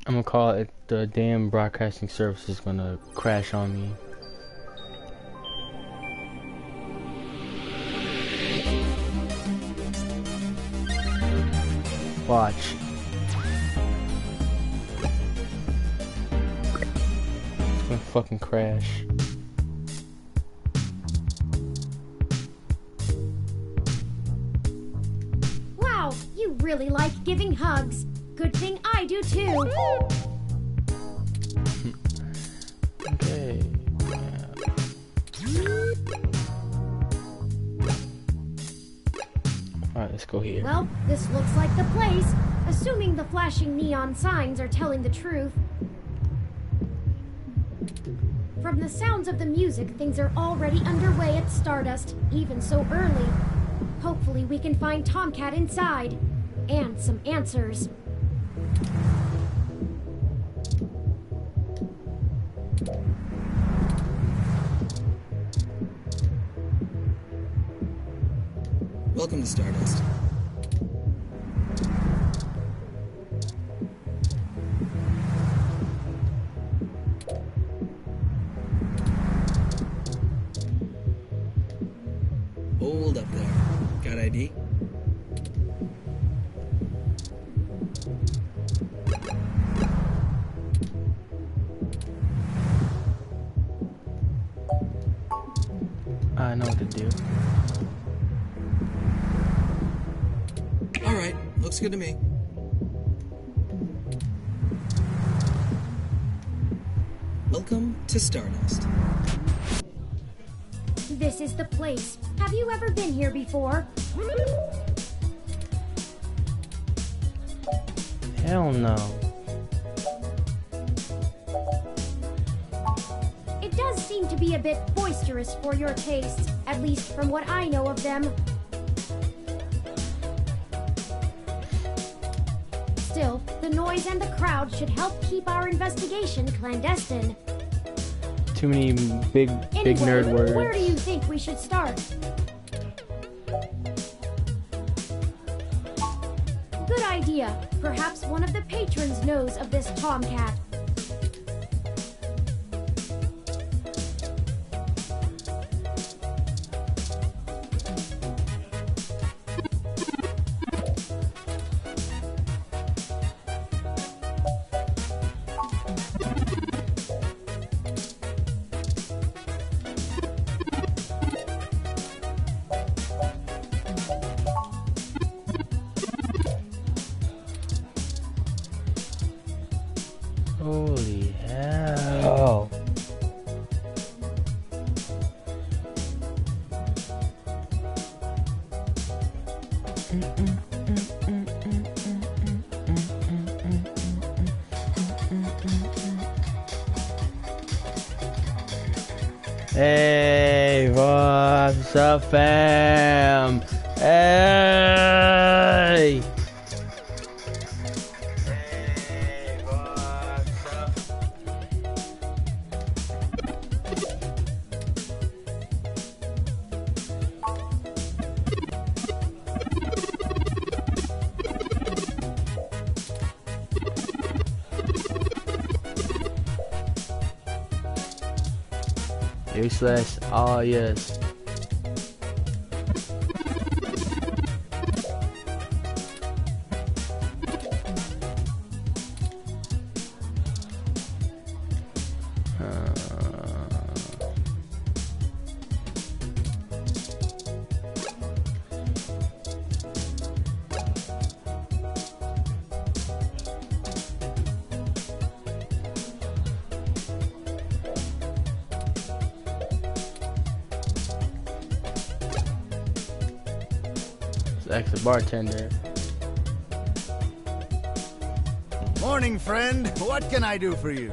I'm gonna call it. The damn broadcasting service is gonna crash on me. Watch. It's gonna fucking crash. Wow, you really like giving hugs. Good thing I do too. Okay. Alright, let's go here. Well, this looks like the place, assuming the flashing neon signs are telling the truth. From the sounds of the music, things are already underway at Stardust, even so early. Hopefully we can find Tomcat inside, and some answers. Welcome to Stardust. Hold up there. Got ID? I know what to do. Alright, looks good to me. Welcome to Stardust. This is the place. Have you ever been here before? Hell no. It does seem to be a bit boisterous for your taste, at least from what I know of them. Still, the noise and the crowd should help keep our investigation clandestine. Too many big nerd words. Where do you think we should start? Good idea. Perhaps one of the patrons knows of this Tomcat. Holy hell. Hey, what's up, fam? Hey! Useless. Oh, yes. Ask the bartender. Morning, friend. What can I do for you?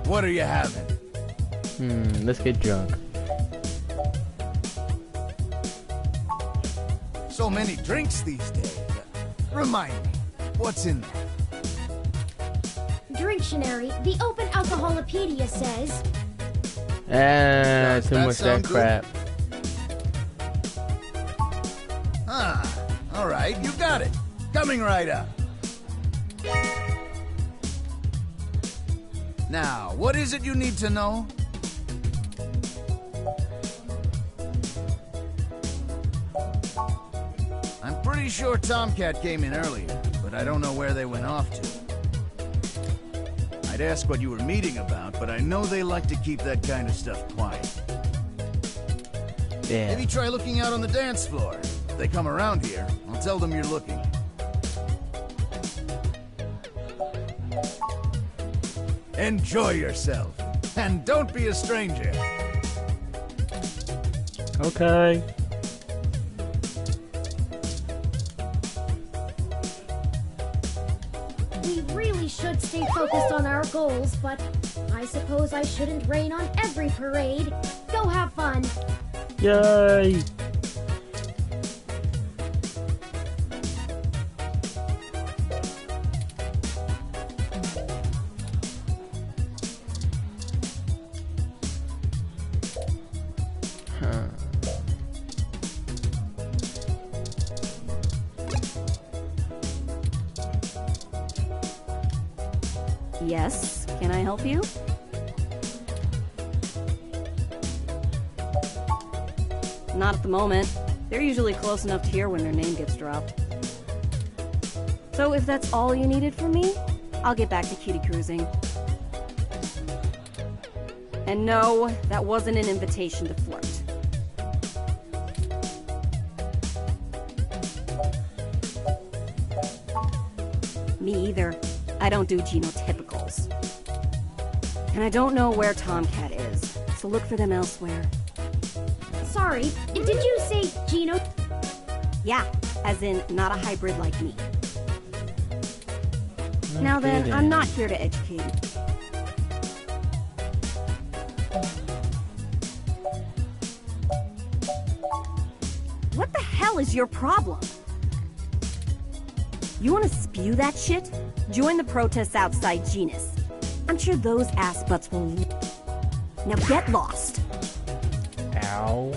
What are you having? Let's get drunk. So many drinks these days. Remind me, what's in there? Dictionary, the Open Alcoholopedia says... Too much that crap. right, you got it. Coming right up. Now, what is it you need to know? I'm pretty sure Tomcat came in earlier, but I don't know where they went off to. I'd ask what you were meeting about, but I know they like to keep that kind of stuff quiet. Yeah. Maybe try looking out on the dance floor. If they come around here, I'll tell them you're looking. Enjoy yourself, and don't be a stranger. Okay. We really should stay focused on our goals, but I suppose I shouldn't rain on every parade. Go have fun. Yay! Yes, can I help you? Not at the moment. They're usually close enough to hear when their name gets dropped. So if that's all you needed from me, I'll get back to cutie cruising. And no, that wasn't an invitation to flirt. Me either. I don't do genotypicals. And I don't know where Tomcat is, so look for them elsewhere. Sorry, did you say Gino? Yeah, as in not a hybrid like me. Now Okay, then, I'm not here to educate you. What the hell is your problem? You want to spew that shit? Join the protests outside Genus. I'm sure those ass butts will... Now get lost. Ow.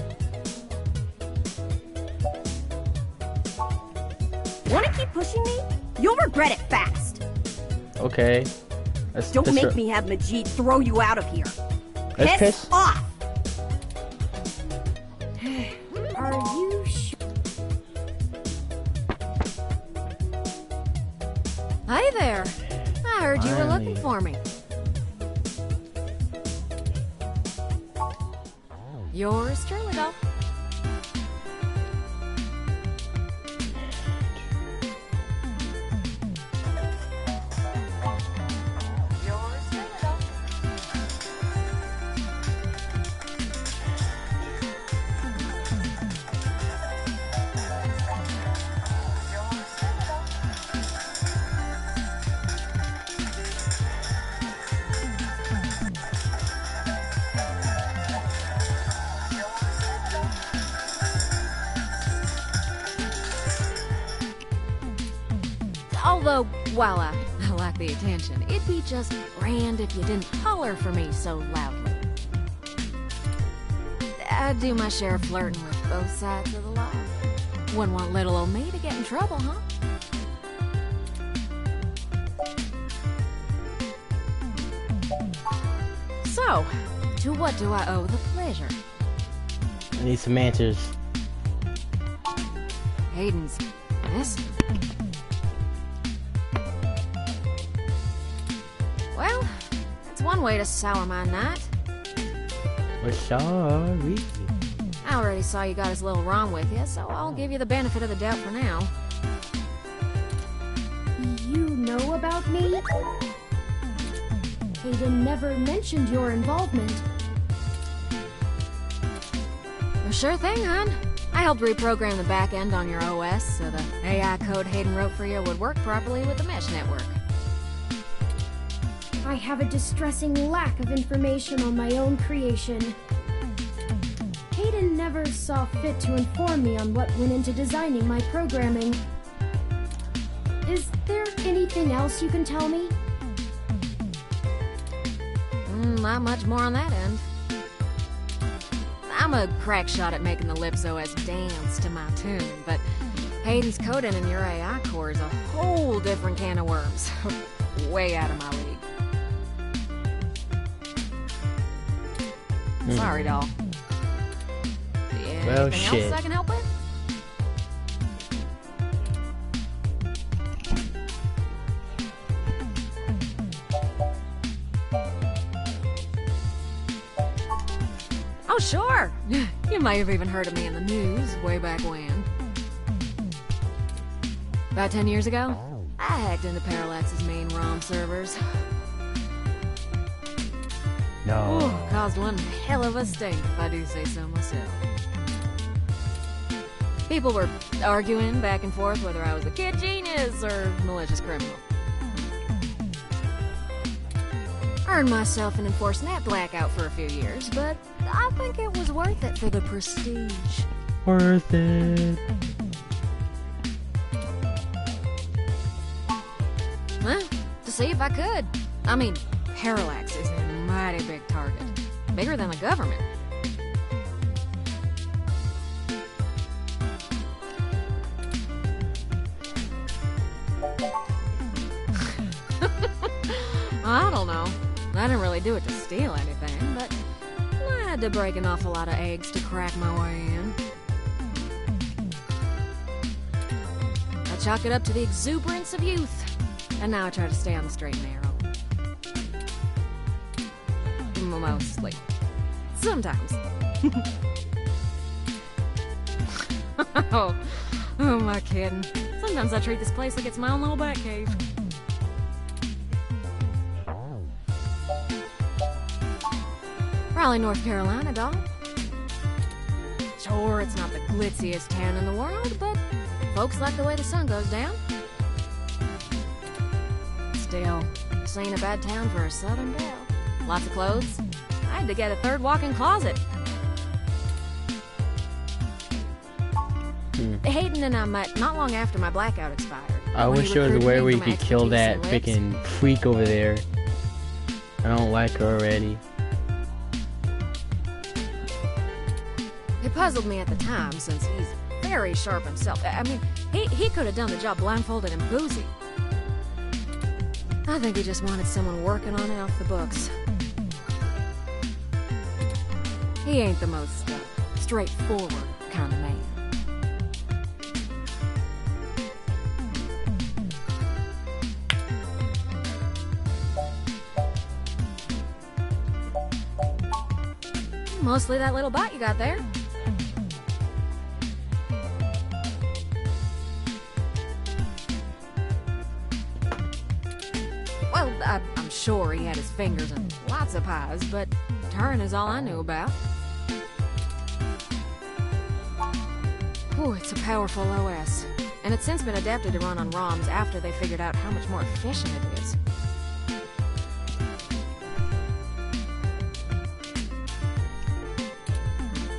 Want to keep pushing me? You'll regret it fast. Okay. Don't make me have Majid throw you out of here. Let's Piss piss. off! Are you sure? Hi there. I heard you were looking Finally. for me. Yours truly, though. Yours truly, though. Yours truly, though. Although, while I like the attention, it'd be just grand if you didn't holler for me so loudly. I do my share of flirting with both sides of the law. Wouldn't want little old me to get in trouble, huh? So, to what do I owe the pleasure? I need some answers. Hayden's missing. Well, that's one way to sour my night. We're sorry. I already saw you got as little wrong with you, so I'll give you the benefit of the doubt for now. You know about me? Hayden never mentioned your involvement. Well, sure thing, hon. I helped reprogram the back end on your OS so the AI code Hayden wrote for you would work properly with the mesh network. I have a distressing lack of information on my own creation. Hayden never saw fit to inform me on what went into designing my programming. Is there anything else you can tell me? Not much more on that end. I'm a crack shot at making the Lips OS dance to my tune, but Hayden's coding in your AI core is a whole different can of worms. Way out of my league. Sorry, doll. Well, Anything shit. else I can help with? Oh, sure! You may have even heard of me in the news way back when. About 10 years ago, I hacked into Parallax's main ROM servers. No. Ooh, caused one hell of a stink, if I do say so myself. People were arguing back and forth whether I was a kid genius or malicious criminal. Earned myself an enforced net blackout for a few years, but I think it was worth it for the prestige. Worth it. Huh? To see if I could. I mean, Parallax is a mighty big target. Bigger than the government. I don't know. I didn't really do it to steal anything, but I had to break an awful lot of eggs to crack my way in. I chalk it up to the exuberance of youth, and now I try to stay on the straight and narrow. Mostly. Sometimes. Oh, am I kidding? Sometimes I treat this place like it's my own little bat cave. Raleigh, North Carolina, doll. Sure, it's not the glitziest town in the world, but folks like the way the sun goes down. Still, this ain't a bad town for a southern belle. Lots of clothes. I had to get a third walk-in closet. Hayden and I met not long after my blackout expired. I when he wish there was a recruited way me where you for my could kill expertise that in lips. freaking freak over there. I don't like her already. It puzzled me at the time, since he's very sharp himself. I mean, he could have done the job blindfolded and boozy. I think he just wanted someone working on it off the books. He ain't the most straightforward kind of man. Mostly that little bot you got there. Well, I'm sure he had his fingers in lots of pies, but Turing is all I knew about. Ooh, it's a powerful OS, and it's since been adapted to run on ROMs after they figured out how much more efficient it is.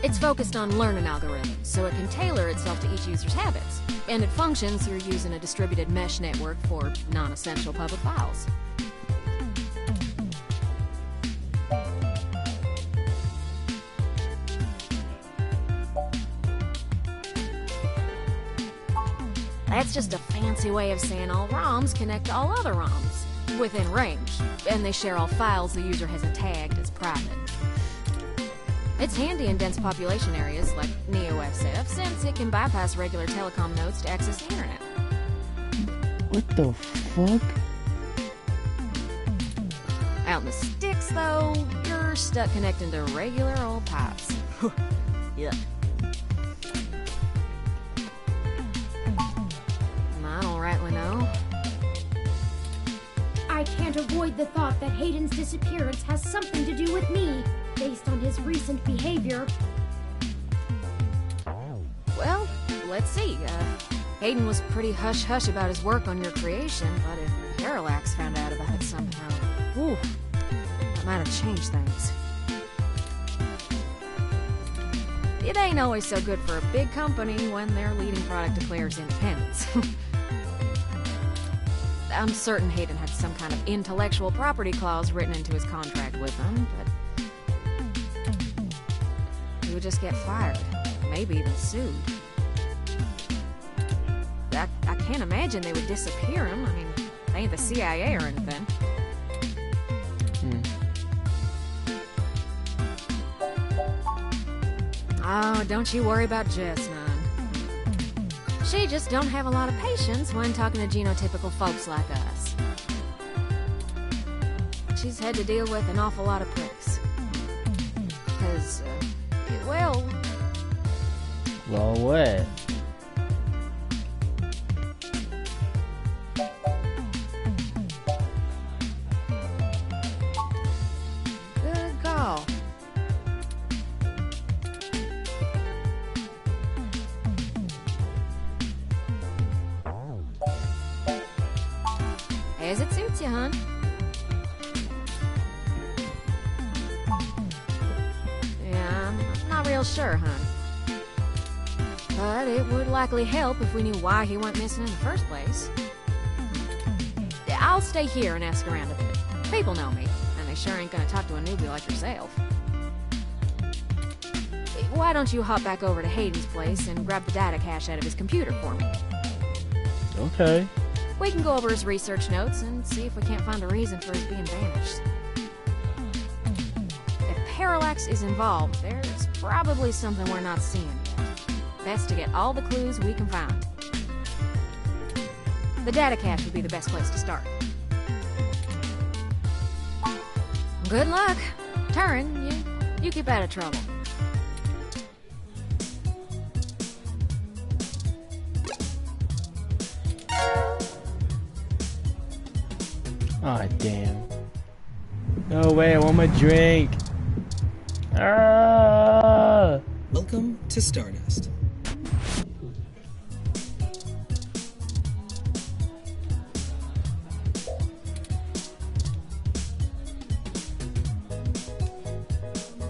It's focused on learning algorithms, so it can tailor itself to each user's habits, and it functions through using a distributed mesh network for non-essential public files. That's just a fancy way of saying all ROMs connect to all other ROMs within range, and they share all files the user hasn't tagged as private. It's handy in dense population areas like NeoFCF, since it can bypass regular telecom nodes to access the internet. What the fuck? Out in the sticks, though, you're stuck connecting to regular old pipes. Yuck. I don't rightly know. I can't avoid the thought that Hayden's disappearance has something to do with me, based on his recent behavior. Well, let's see. Hayden was pretty hush-hush about his work on your creation, but if Parallax found out about it somehow, ooh, that might have changed things. It ain't always so good for a big company when their leading product declares independence. I'm certain Hayden had some kind of intellectual property clause written into his contract with them, but he would just get fired, maybe even sued. I can't imagine they would disappear him. I mean, they ain't the CIA or anything. Oh, don't you worry about Jess, none. She just don't have a lot of patience when talking to genotypical folks like us. She's had to deal with an awful lot of pricks. Because, well... Well, what? Good call. As it suits you, hon. Yeah, I'm not real sure, hon. But it would likely help if we knew why he went missing in the first place. I'll stay here and ask around a bit. People know me, and they sure ain't gonna talk to a newbie like yourself. Why don't you hop back over to Hayden's place and grab the data cache out of his computer for me? Okay. We can go over his research notes and see if we can't find a reason for his being vanished. If parallax is involved, there's probably something we're not seeing yet. Best to get all the clues we can find. The data cache would be the best place to start. Good luck. Turin, you keep out of trouble. Aw, damn. No way, I want my drink. Ah! Welcome to Stardust.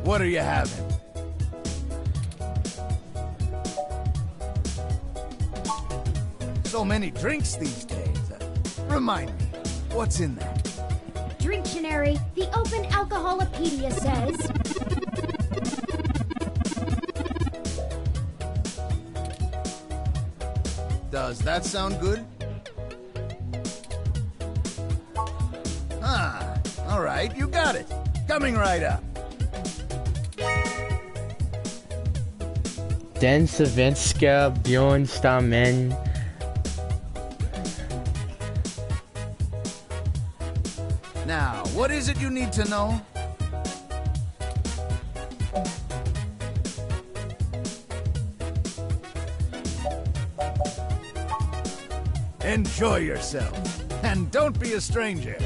What are you having? So many drinks these days. Remind me, what's in that? Dictionary, the Open Alcoholopedia says... Does that sound good? Ah, all right, you got it. Coming right up. Den Svenska Björnstammen. Now, what is it you need to know? Enjoy yourself, and don't be a stranger.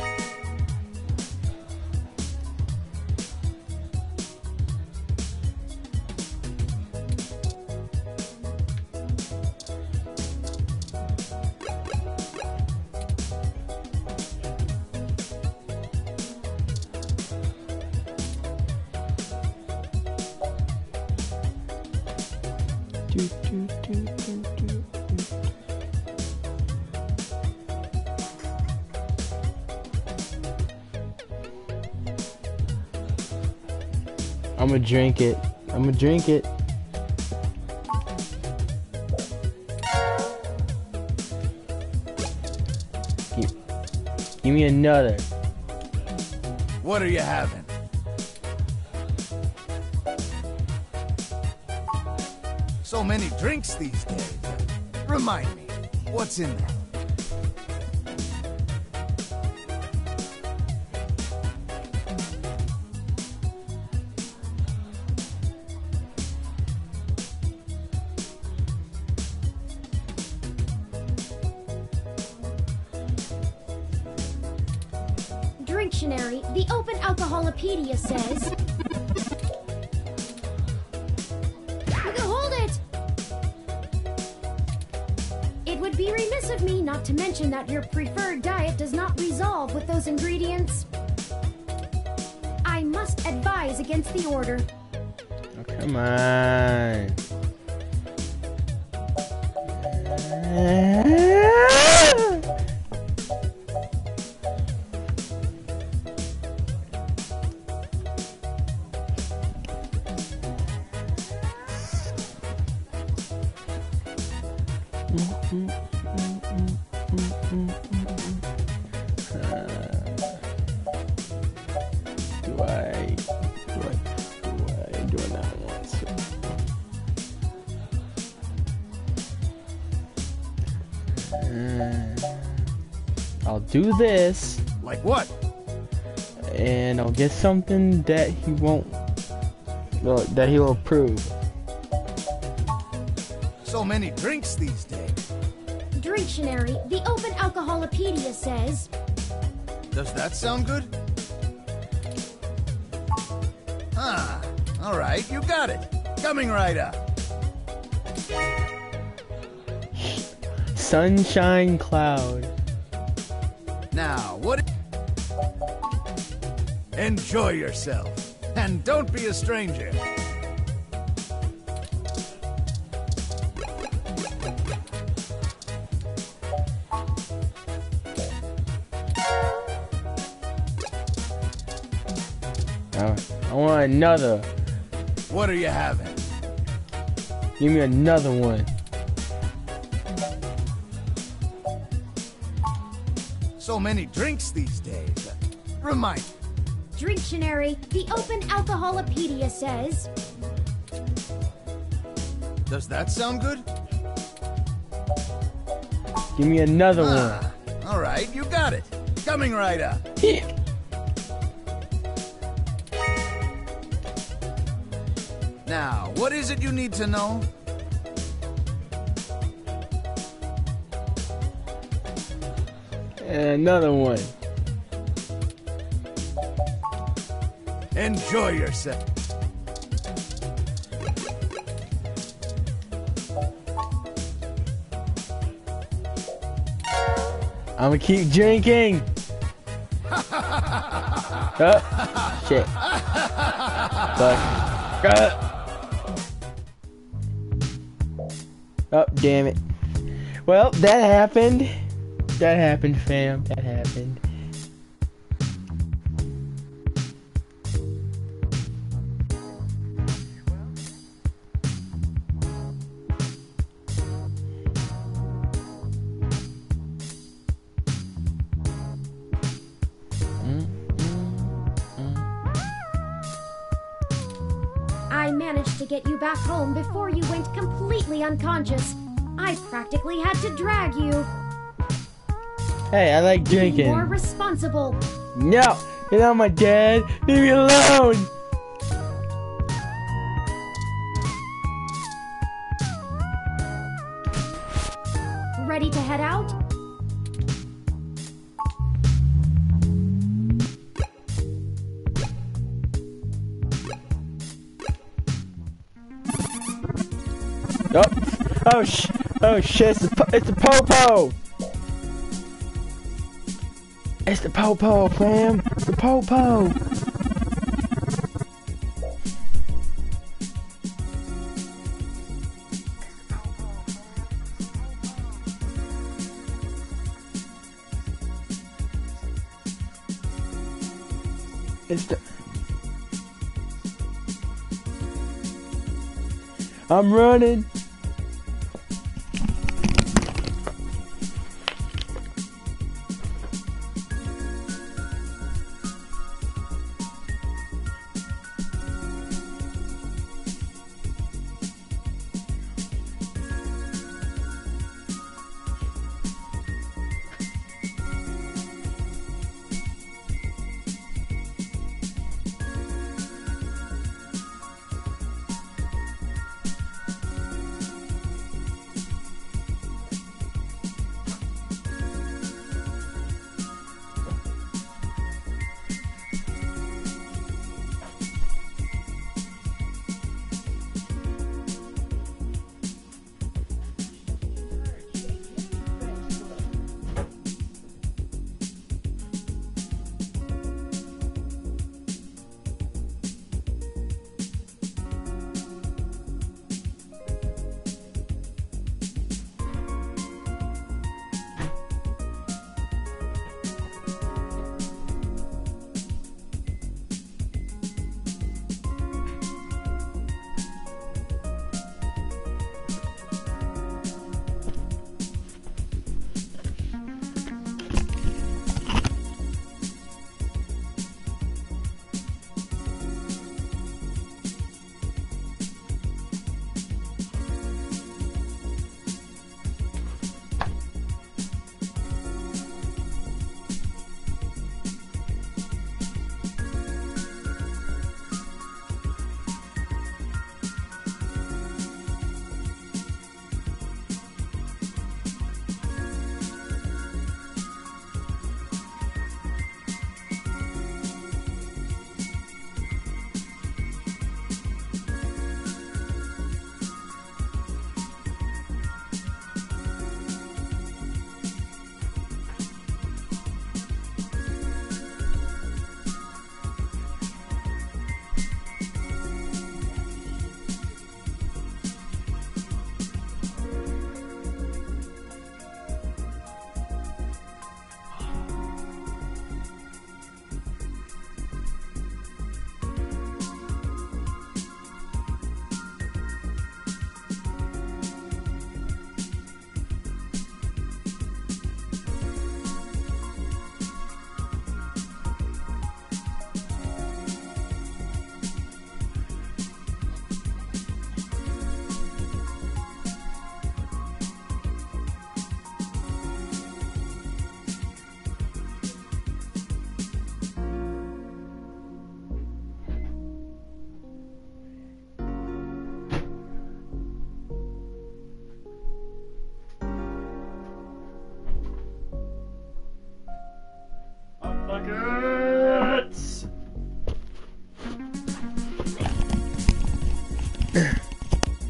I'ma drink it. I'ma drink it. Give me another. What are you having? So many drinks these days. Remind me, what's in that? Dictionary, the Open Alcoholopedia says... Hold it! It would be remiss of me not to mention that your preferred diet does not resolve with those ingredients. I must advise against the order. Oh, come on. Do I do it now once? I'll do this. Like what? And I'll get something that he won't, well, that he'll approve. So many drinks these days. Dictionary, the Open Alcoholopedia says, Does that sound good? Ah, all right, you got it. Coming right up. Sunshine Cloud. Now, what? Enjoy yourself. And don't be a stranger. I want another. What are you having? Give me another one. So many drinks these days. Remind me. Dictionary, the Open Alcoholopedia says, Does that sound good? Give me another Ah, all right, you got it. Coming right up. one. Now, what is it you need to know? And another one. Enjoy yourself. I'm gonna keep drinking. Oh, shit. Fuck. Oh, damn it. Well, that happened. That happened, fam. That happened. I managed to get you back home before you went completely unconscious. I practically had to drag you. Hey, I like Be drinking. more responsible. No, you're not my dad. Leave me alone. Ready to head out? Oh shit! It's the popo. It's the popo, fam. It's the popo. It's the. I'm running.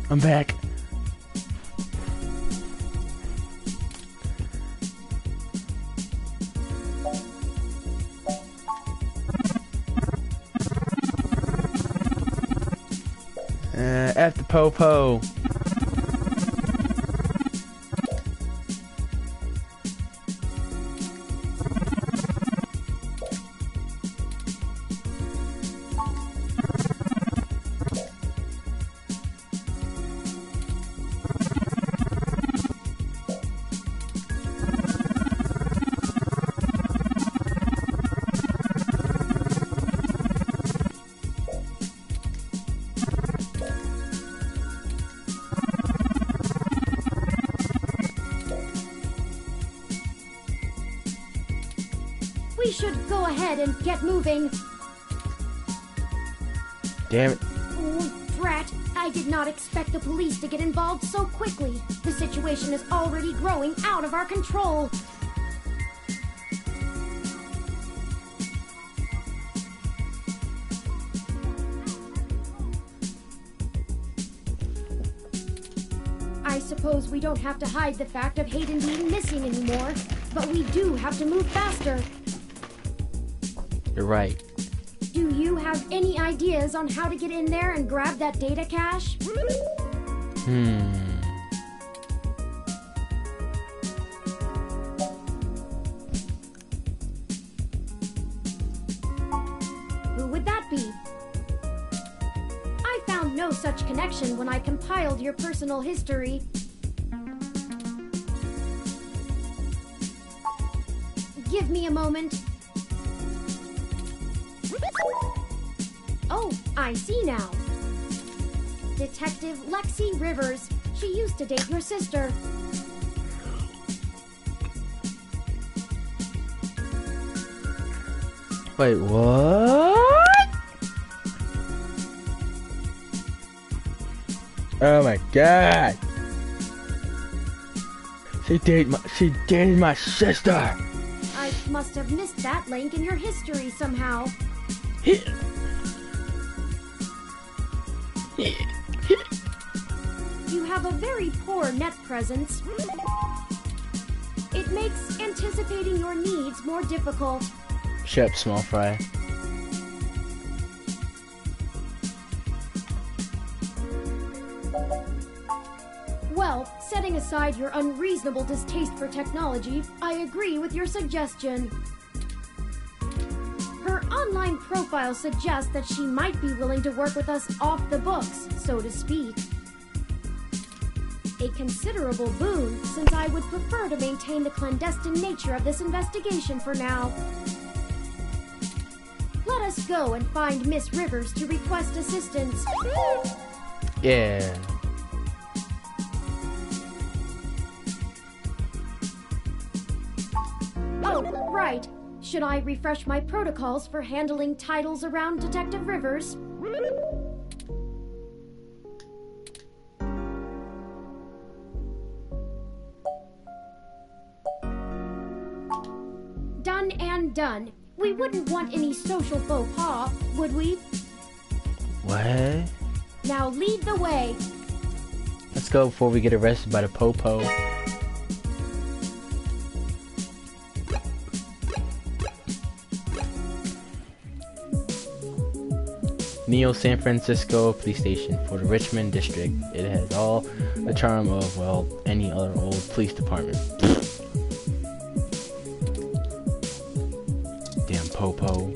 I'm back. F the po-po. We should go ahead and get moving. Damn it. Oh, drat. I did not expect the police to get involved so quickly. The situation is already growing out of our control. I suppose we don't have to hide the fact of Hayden being missing anymore, but we do have to move faster. You're right. Do you have any ideas on how to get in there and grab that data cache? Who would that be? I found no such connection when I compiled your personal history. Give me a moment. Oh, I see now. Detective Lexi Rivers. She used to date your sister. Wait, what? Oh my god. She dated my sister. I must have missed that link in your history somehow. You have a very poor net presence. It makes anticipating your needs more difficult. Shut up, small fry. Well, setting aside your unreasonable distaste for technology, I agree with your suggestion. Her online profile suggests that she might be willing to work with us off the books, so to speak. A considerable boon, since I would prefer to maintain the clandestine nature of this investigation for now. Let us go and find Miss Rivers to request assistance. Yeah. Oh, right. Should I refresh my protocols for handling titles around Detective Rivers? Done and done. We wouldn't want any social faux pas, would we? What? Now lead the way. Let's go before we get arrested by the po-po. Neo San Francisco Police Station for the Richmond District. It has all the charm of, well, any other old police department. Damn po-po.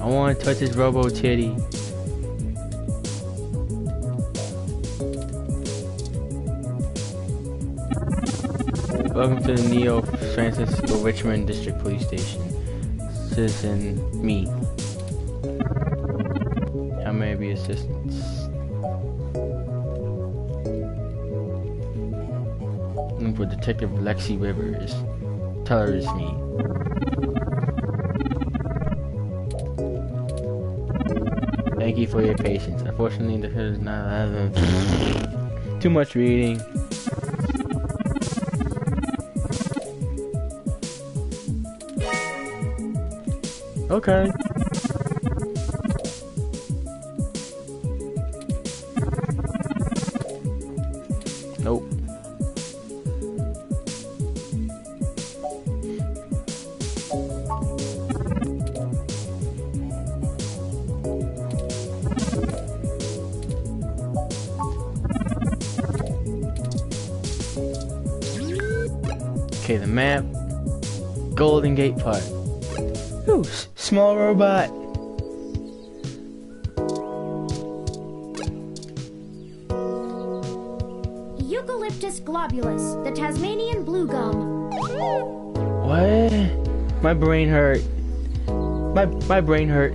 I want to touch his robo titty. Welcome to the Neo Francisco Richmond District Police Station. Citizen me. How may I be assistance? Looking for Detective Lexi Rivers. Tell her it's me. Thank you for your patience. Unfortunately, this is not too much reading. Okay. Nope. Okay, the map. Golden Gate Park. Ooh, small robot. Eucalyptus globulus, the Tasmanian blue gum. What? My brain hurt. My brain hurt.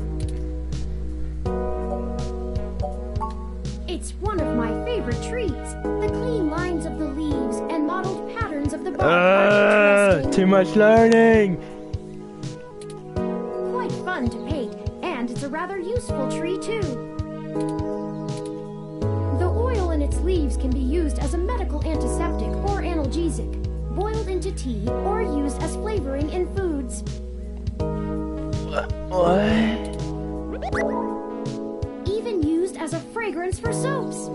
It's one of my favorite trees. The clean lines of the leaves and mottled patterns of the bark are interesting. Too much learning. Quite fun to paint, and it's a rather useful tree too. The oil in its leaves can be used as a medical antiseptic or analgesic, boiled into tea, or used as flavoring in foods. What? Even used as a fragrance for soaps.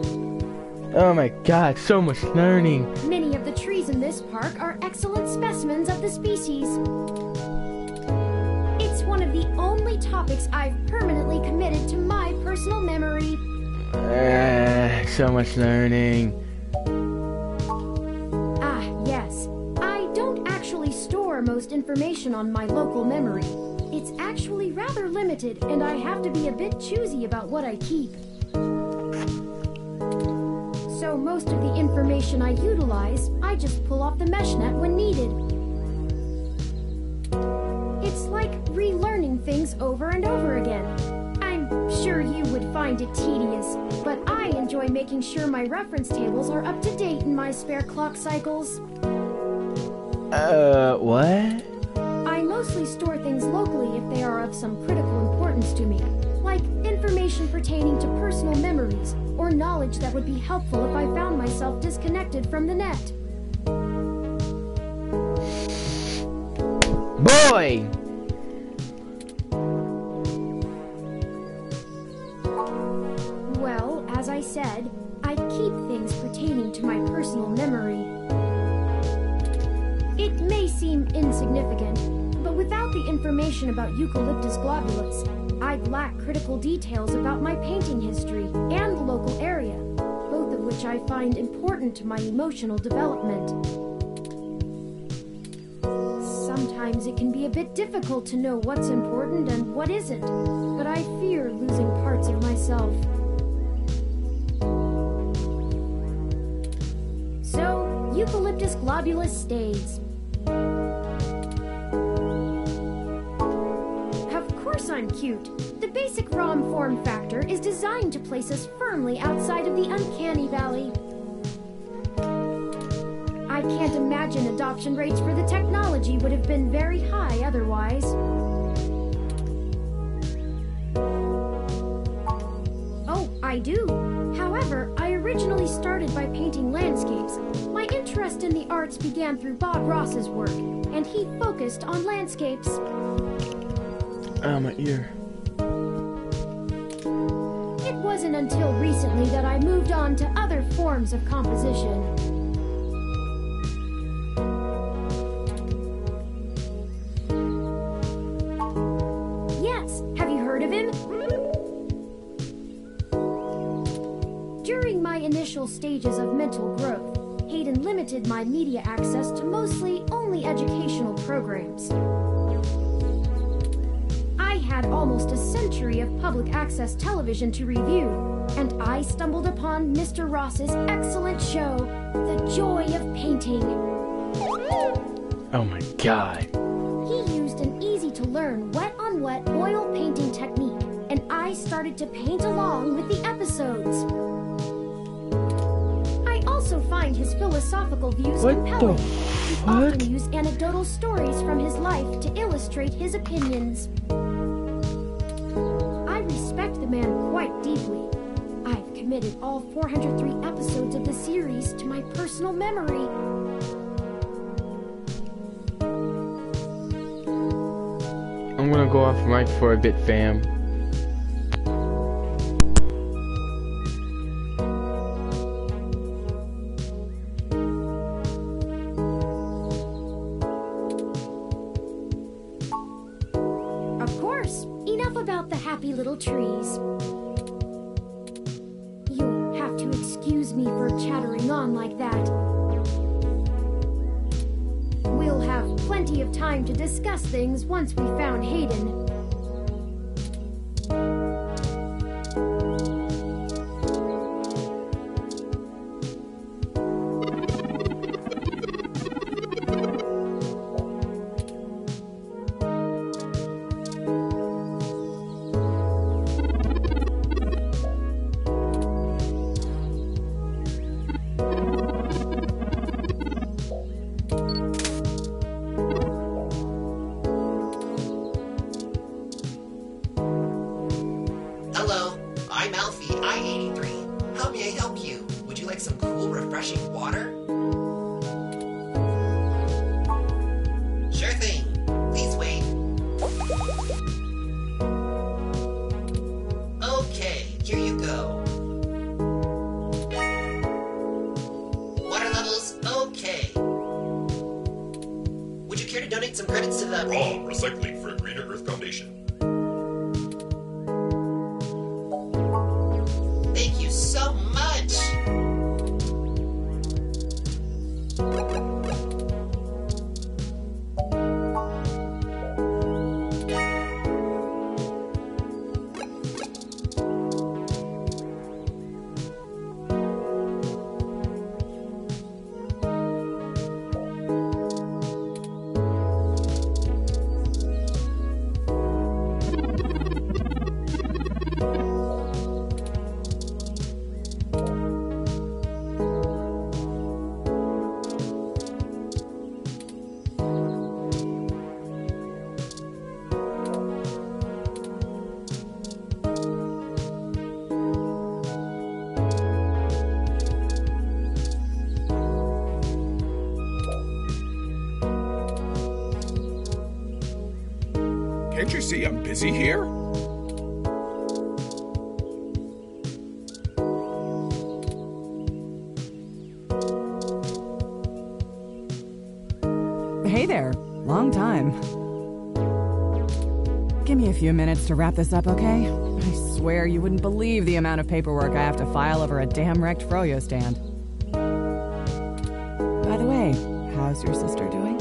Oh my god, so much learning. Many of the trees in this park are excellent specimens of the species. It's one of the only topics I've permanently committed to my personal memory. So much learning. Ah, yes. I don't actually store most information on my local memory. It's actually rather limited, and I have to be a bit choosy about what I keep. So most of the information I utilize, I just pull off the mesh net when needed. It's like relearning things over and over again. I'm sure you would find it tedious, but I enjoy making sure my reference tables are up to date in my spare clock cycles. What? I mostly store things locally if they are of some critical importance to me, like information pertaining to personal memories or knowledge that would be helpful if I found myself disconnected from the net. Boy! Well, as I said, I keep things pertaining to my personal memory. It may seem insignificant, but without the information about Eucalyptus globulus, I'd lack critical details about my painting history and the local area, both of which I find important to my emotional development. Sometimes it can be a bit difficult to know what's important and what isn't, but I fear losing parts of myself. So, Eucalyptus globulus stays. Of course I'm cute. The basic ROM form factor is designed to place us firmly outside of the uncanny valley. I can't imagine adoption rates for the technology would have been very high otherwise. Oh, I do. However, I originally started by painting landscapes. My interest in the arts began through Bob Ross's work, and he focused on landscapes. Oh, my ear. It wasn't until recently that I moved on to other forms of composition. Yes, have you heard of him? During my initial stages of mental growth, Hayden limited my media access to mostly only educational programs. I had almost a century of public access television to review, and I stumbled upon Mr. Ross's excellent show, The Joy of Painting. Oh my god. He used an easy-to-learn wet-on-wet oil painting technique, and I started to paint along with the episodes. I also find his philosophical views compelling. He often used anecdotal stories from his life to illustrate his opinions. I respect the man quite deeply. I've committed all 403 episodes of the series to my personal memory. I'm gonna go off mic for a bit, fam. Of course, enough about the happy little trees. You'll have to excuse me for chattering on like that. We'll have plenty of time to discuss things once we found Hayden. Hello, I'm Alfie, I-83. How may I help you? Would you like some cool, refreshing water? Sure thing. Please wait. Okay, here you go. Water levels, okay. Would you care to donate some credits to the... ROM Recycling for a Greener Earth Foundation. Thank you so much! Can't you see I'm busy here? Hey there. Long time. Give me a few minutes to wrap this up, okay? I swear you wouldn't believe the amount of paperwork I have to file over a damn wrecked froyo stand. By the way, how's your sister doing?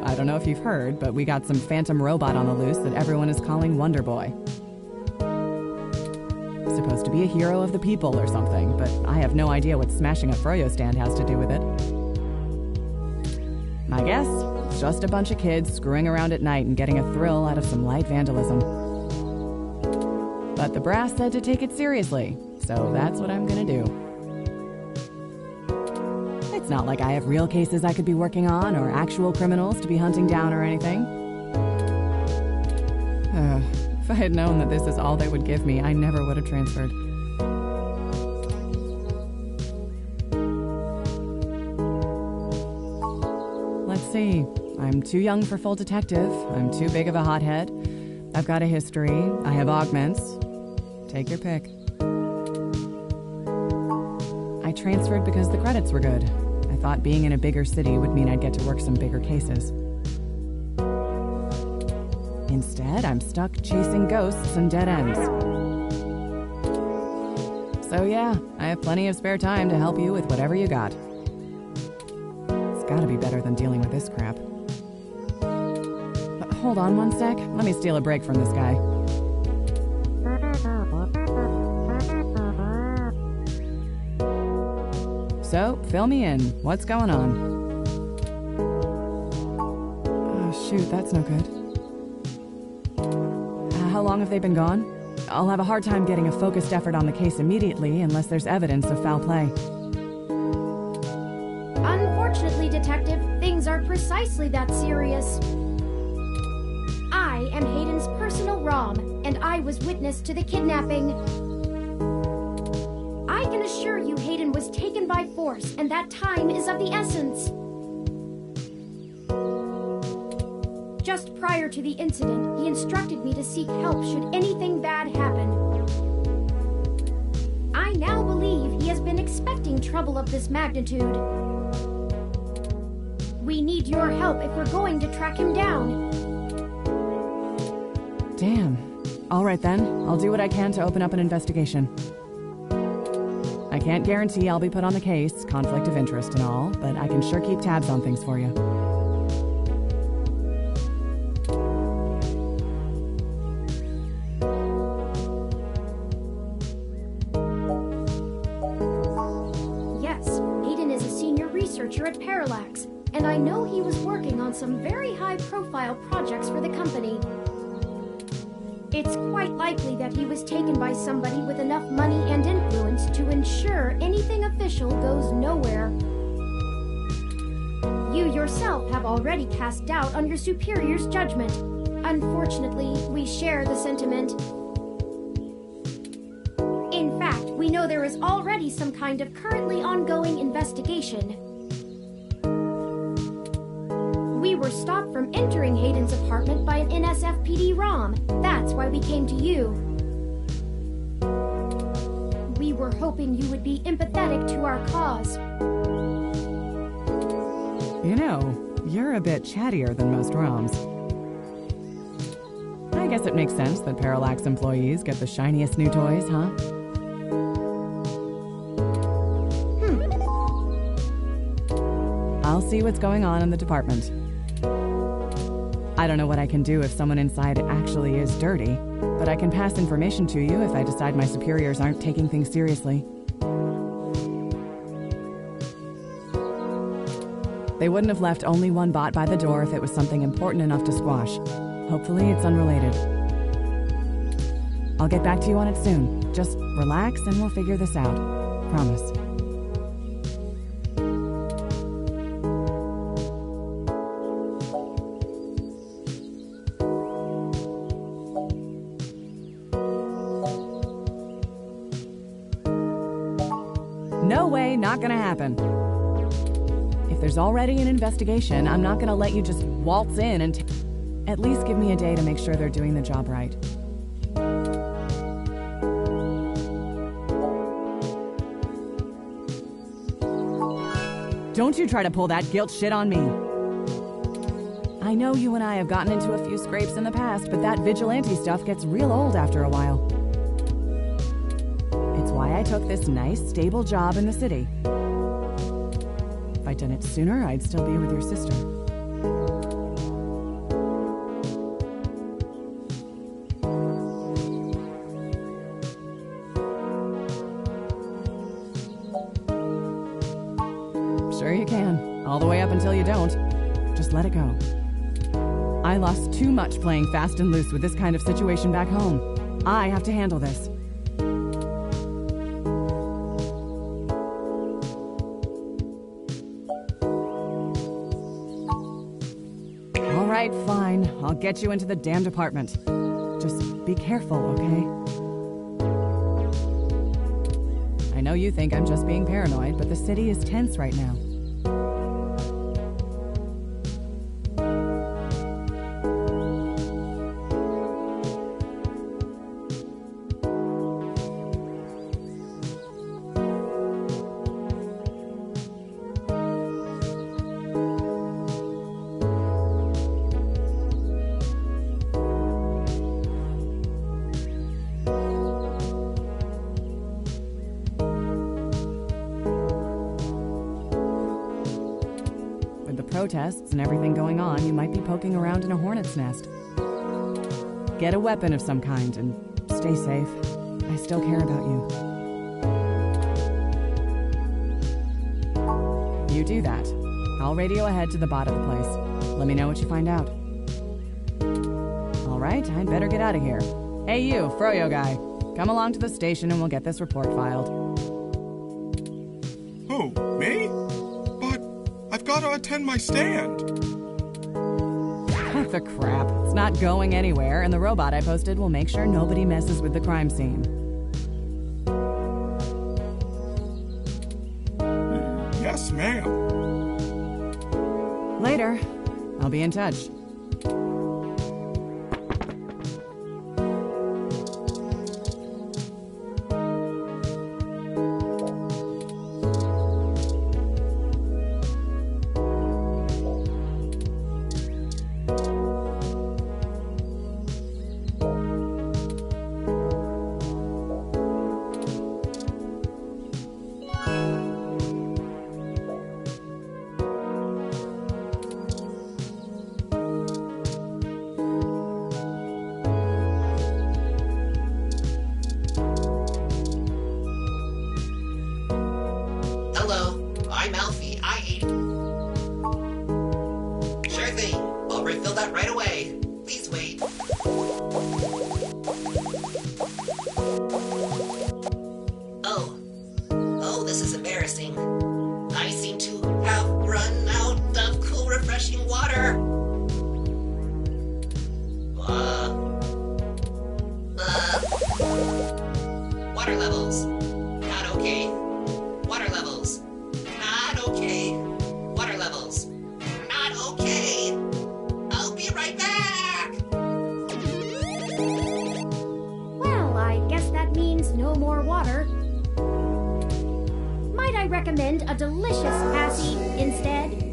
I don't know if you've heard, but we got some phantom robot on the loose that everyone is calling Wonder Boy. Supposed to be a hero of the people or something, but I have no idea what smashing a froyo stand has to do with it. My guess? It's just a bunch of kids screwing around at night and getting a thrill out of some light vandalism. But the brass said to take it seriously, so that's what I'm gonna do. It's not like I have real cases I could be working on or actual criminals to be hunting down or anything. If I had known that this is all they would give me, I never would have transferred. Let's see. I'm too young for full detective. I'm too big of a hothead. I've got a history. I have augments. Take your pick. I transferred because the credits were good. I thought being in a bigger city would mean I'd get to work some bigger cases. Instead, I'm stuck chasing ghosts and dead ends. So yeah, I have plenty of spare time to help you with whatever you got. It's gotta be better than dealing with this crap. Hold on one sec. Let me steal a break from this guy. So, fill me in. What's going on? Oh, shoot, that's no good. How long have they been gone? I'll have a hard time getting a focused effort on the case immediately unless there's evidence of foul play. Unfortunately, Detective, things are precisely that serious. I am Hayden's personal ROM, and I was witness to the kidnapping. I can assure you Hayden was taken by force, and that time is of the essence. Just prior to the incident, he instructed me to seek help should anything bad happen. I now believe he has been expecting trouble of this magnitude. We need your help if we're going to track him down. Damn. All right then, I'll do what I can to open up an investigation. I can't guarantee I'll be put on the case, conflict of interest and all, but I can sure keep tabs on things for you. Yes, Hayden is a senior researcher at Parallax, and I know he was working on some very high-profile projects for the company. It's quite likely that he was taken by somebody with enough money and influence to ensure anything official goes nowhere. You yourself have already cast doubt on your superior's judgment. Unfortunately, we share the sentiment. In fact, we know there is already some kind of currently ongoing investigation. We were stopped from entering Hayden's apartment by an NSFPD ROM. That's why we came to you. We were hoping you would be empathetic to our cause. You know, you're a bit chattier than most ROMs. I guess it makes sense that Parallax employees get the shiniest new toys, huh? I'll see what's going on in the department. I don't know what I can do if someone inside actually is dirty, but I can pass information to you if I decide my superiors aren't taking things seriously. They wouldn't have left only one bot by the door if it was something important enough to squash. Hopefully it's unrelated. I'll get back to you on it soon. Just relax and we'll figure this out. Promise. No way, not gonna happen. If there's already an investigation, I'm not gonna let you just waltz in and at least give me a day to make sure they're doing the job right. Don't you try to pull that guilt shit on me. I know you and I have gotten into a few scrapes in the past, but that vigilante stuff gets real old after a while. It's why I took this nice, stable job in the city. If I'd done it sooner, I'd still be with your sister. all the way up until you don't. Just let it go. I lost too much playing fast and loose with this kind of situation back home. I have to handle this. All right, fine. I'll get you into the damn department. Just be careful, okay? I know you think I'm just being paranoid, but the city is tense right now. Protests and everything going on, you might be poking around in a hornet's nest. Get a weapon of some kind and stay safe. I still care about you. You do that. I'll radio ahead to the bot of the place. Let me know what you find out. All right, I'd better get out of here. Hey you, Froyo guy. Come along to the station and we'll get this report filed. Who, me? I've got to attend my stand. The crap. It's not going anywhere, and the robot I posted will make sure nobody messes with the crime scene. Yes, ma'am. Later. I'll be in touch. Water levels. Not okay. Water levels. Not okay. Water levels. Not okay. I'll be right back. Well, I guess that means no more water. Might I recommend a delicious passy instead?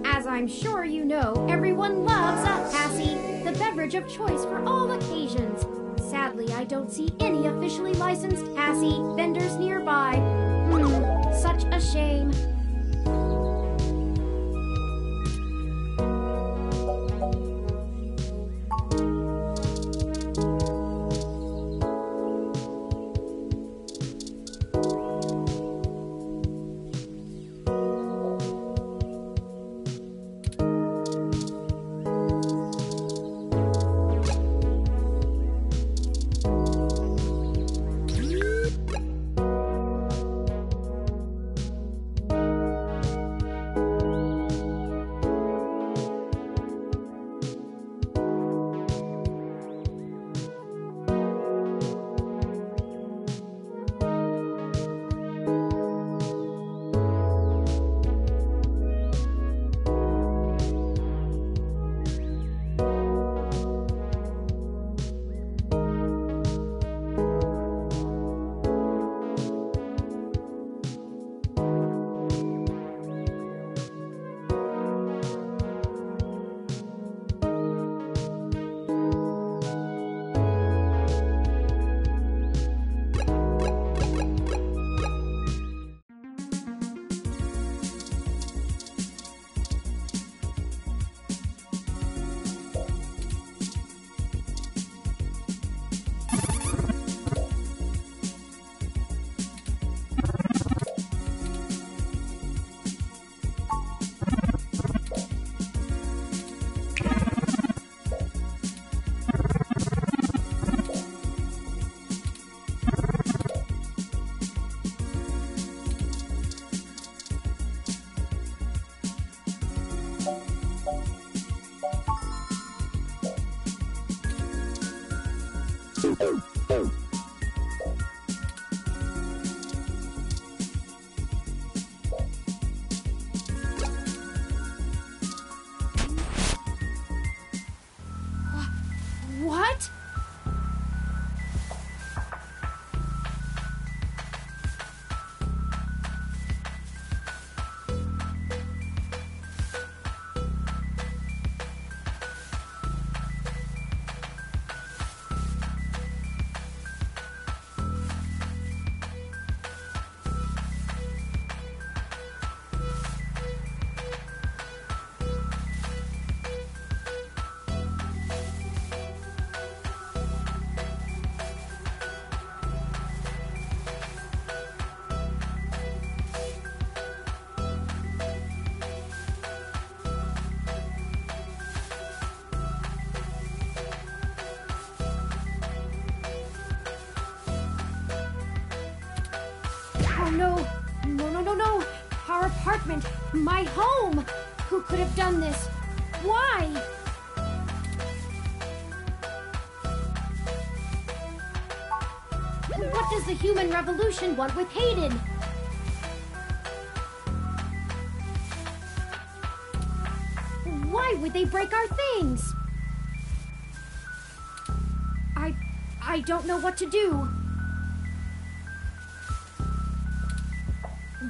As I'm sure you know, everyone loves a passy, the beverage of choice for all occasions. Sadly, I don't see any officially licensed passy vendors nearby. Such a shame. What? Oh no! No, no, no, no! Our apartment! My home! Who could have done this? Why? What does the human revolution want with Hayden? Why would they break our things? I don't know what to do.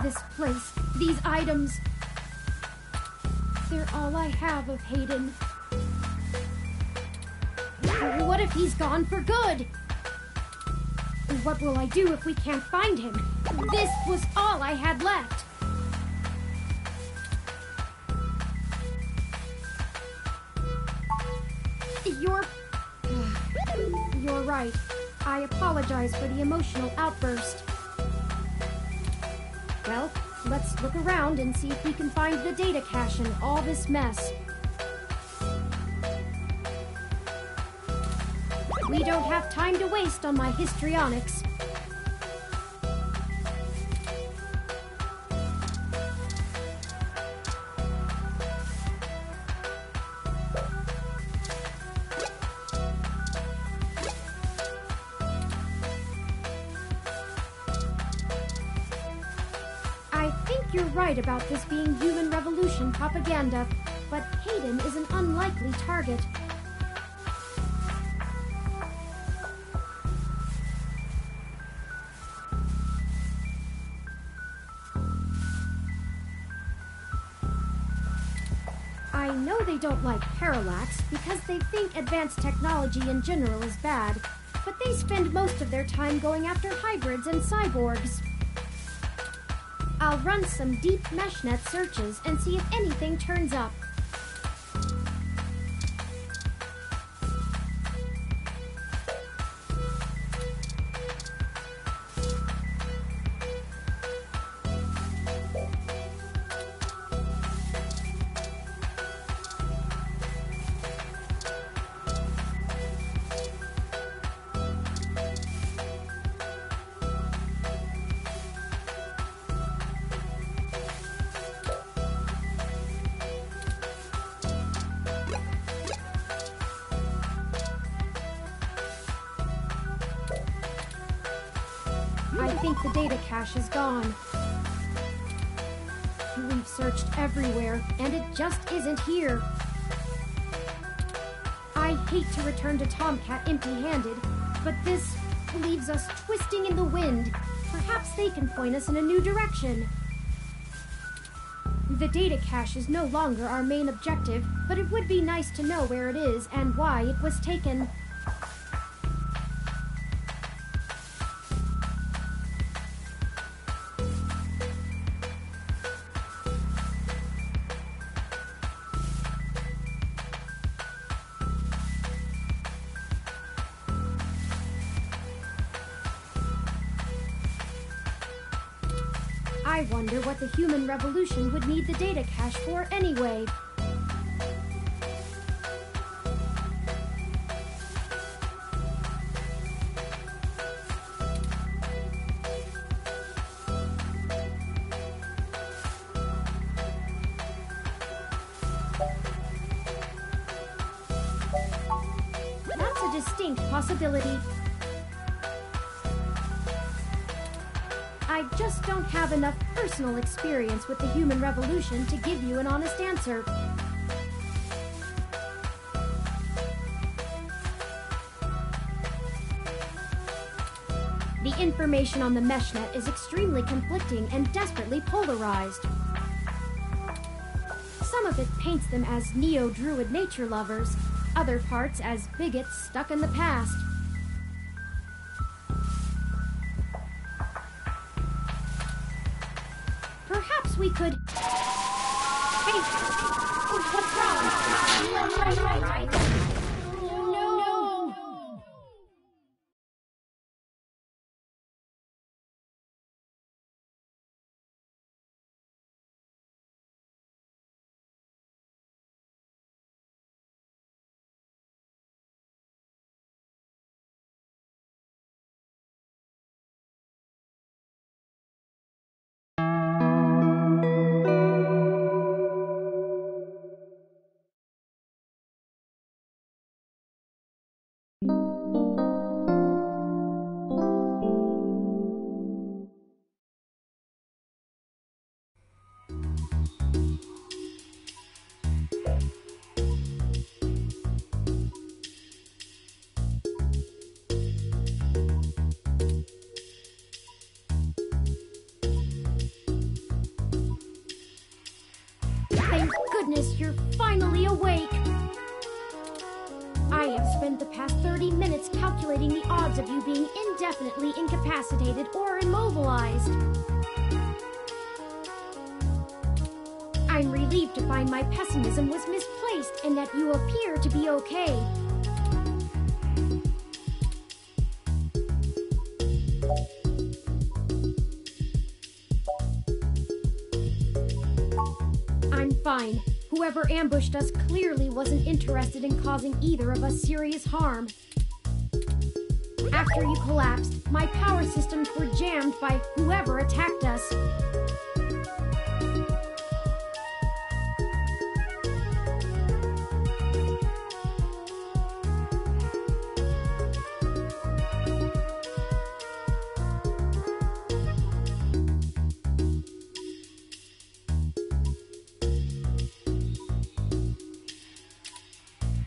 This place, these items, they're all I have of Hayden. What if he's gone for good? What will I do if we can't find him? This was all I had left. You're right. I apologize for the emotional outburst. Well, let's look around and see if we can find the data cache in all this mess. We don't have time to waste on my histrionics. I think you're right about this being human revolution propaganda, but Hayden is an unlikely target. I know they don't like parallax because they think advanced technology in general is bad, but they spend most of their time going after hybrids and cyborgs. I'll run some deep meshnet searches and see if anything turns up. I think the data cache is gone. We've searched everywhere, and it just isn't here. I hate to return to Tomcat empty-handed, but this leaves us twisting in the wind. Perhaps they can point us in a new direction. The data cache is no longer our main objective, but it would be nice to know where it is and why it was taken. I wonder what the human revolution would need the data cache for anyway. distinct possibility. I just don't have enough personal experience with the human revolution to give you an honest answer. The information on the meshnet is extremely conflicting and desperately polarized. Some of it paints them as neo-druid nature lovers, other parts as bigots stuck in the past. Perhaps we could... Hey! What's wrong? Right. No! Thank goodness you're finally awake! I have spent the past 30 minutes calculating the odds of you being indefinitely incapacitated or immobilized. I'm relieved to find my pessimism was misplaced and that you appear to be okay. I'm fine. Whoever ambushed us clearly wasn't interested in causing either of us serious harm. After you collapsed, my power systems were jammed by whoever attacked us.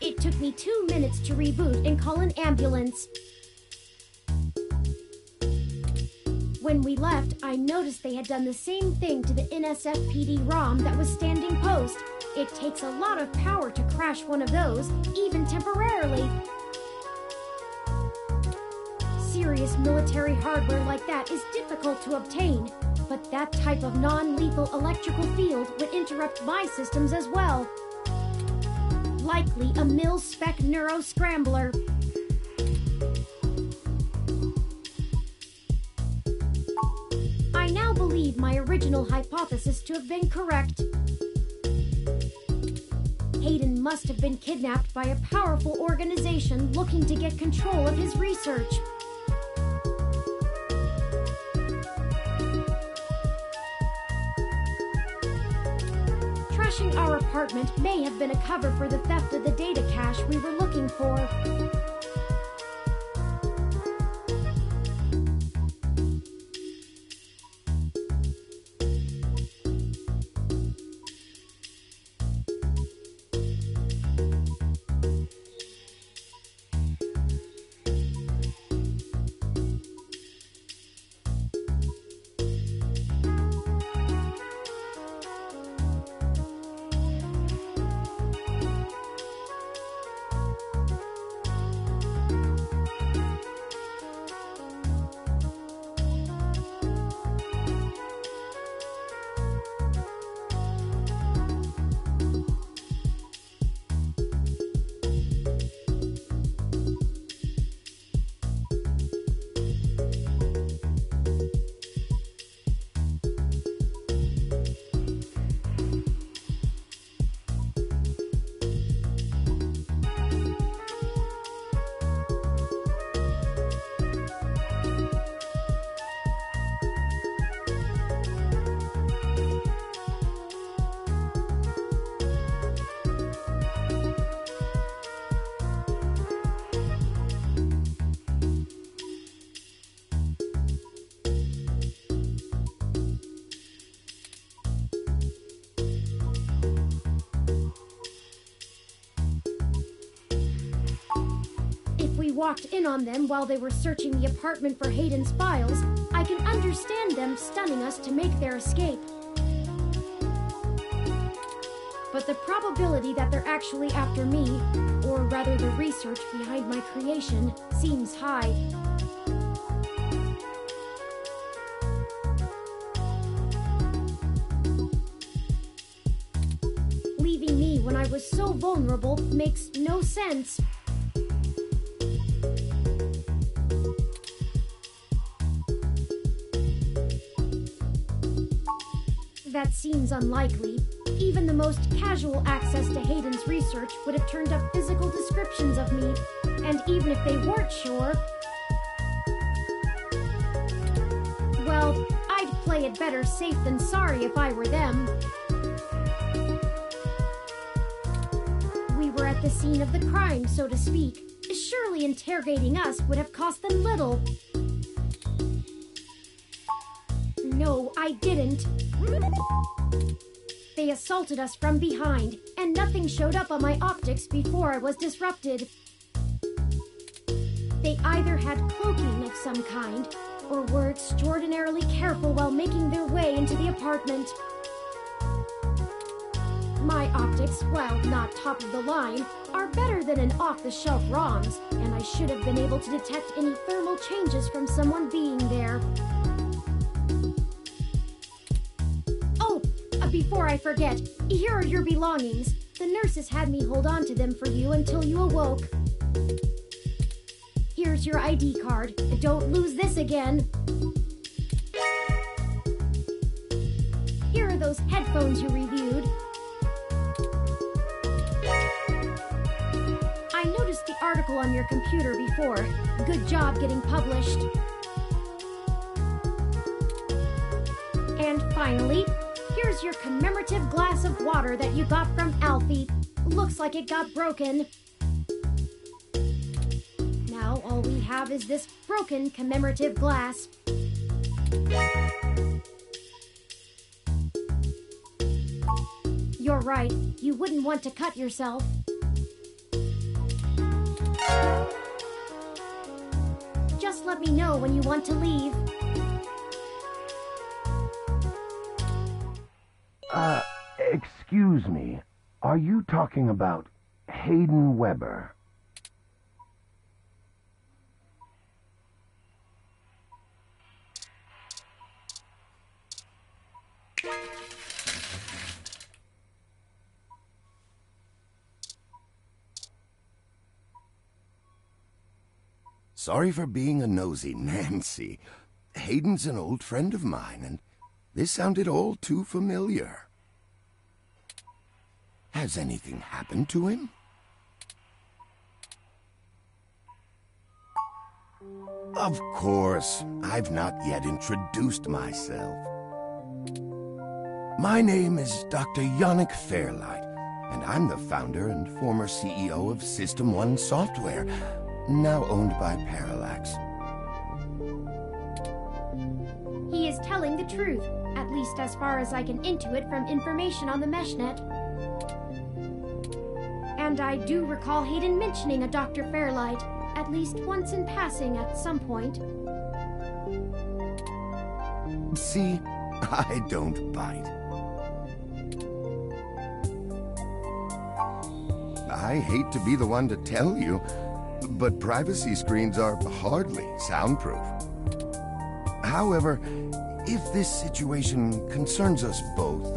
It took me 2 minutes to reboot and call an ambulance. When we left, I noticed they had done the same thing to the NSFPD ROM that was standing post. It takes a lot of power to crash one of those, even temporarily. Serious military hardware like that is difficult to obtain, but that type of non-lethal electrical field would interrupt my systems as well. Likely a mil-spec neuro-scrambler. I now believe my original hypothesis to have been correct. Hayden must have been kidnapped by a powerful organization looking to get control of his research. Trashing our apartment may have been a cover for the theft of the data cache we were looking for. walked in on them while they were searching the apartment for Hayden's files, I can understand them stunning us to make their escape. But the probability that they're actually after me, or rather the research behind my creation, seems high. Leaving me when I was so vulnerable makes no sense. That seems unlikely. Even the most casual access to Hayden's research would have turned up physical descriptions of me. And even if they weren't sure, well, I'd play it better safe than sorry if I were them. We were at the scene of the crime, so to speak. Surely interrogating us would have cost them little. No, I didn't. They assaulted us from behind, and nothing showed up on my optics before I was disrupted. They either had cloaking of some kind, or were extraordinarily careful while making their way into the apartment. My optics, while not top of the line, are better than an off-the-shelf ROM's, and I should have been able to detect any thermal changes from someone being there. Before I forget, here are your belongings. The nurses had me hold on to them for you until you awoke. Here's your ID card. Don't lose this again. Here are those headphones you reviewed. I noticed the article on your computer before. Good job getting published. And finally, here's your commemorative glass of water that you got from Alfie. Looks like it got broken. Now all we have is this broken commemorative glass. You're right. You wouldn't want to cut yourself. Just let me know when you want to leave. Excuse me. Are you talking about Hayden Weber? Sorry for being a nosy, Nancy. Hayden's an old friend of mine, and this sounded all too familiar. Has anything happened to him? Of course, I've not yet introduced myself. My name is Dr. Yannick Fairlight, and I'm the founder and former CEO of System 1 Software, now owned by Parallax. He is telling the truth, at least as far as I can intuit from information on the meshnet. And I do recall Hayden mentioning a Dr. Fairlight, at least once in passing at some point. See, I don't bite. I hate to be the one to tell you, but privacy screens are hardly soundproof. However, if this situation concerns us both,